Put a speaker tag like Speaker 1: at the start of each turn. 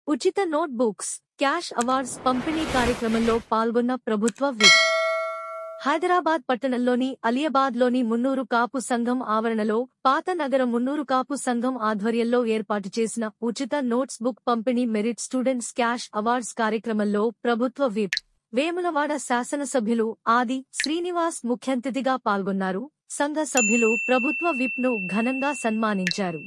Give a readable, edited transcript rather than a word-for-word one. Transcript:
Speaker 1: ఉచిత note books, cash awards పంపిణీ కార్యక్రమంలో పాల్గొన్న ప్రభుత్వ విప్. హైదరాబాద్ పట్టణంలోని అలియాబాద్లోని మున్నూరు కాపు సంఘం ఆవరణలో పాత నగర మున్నూరు కాపు సంఘం ఆధ్వర్యంలో ఏర్పాటు చేసిన ఉచిత నోట్స్ బుక్ పంపిణీ మెరిట్ స్టూడెంట్స్ క్యాష్ అవార్డ్స్ కార్యక్రమంలో ప్రభుత్వ విప్. వేములవాడ శాసనసభ్యులు ఆది శ్రీనివాస్ ముఖ్యాతిథిగా పాల్గొన్నారు. సంఘ సభ్యులు ప్రభుత్వ విప్ ను ఘనంగా సన్మానించారు.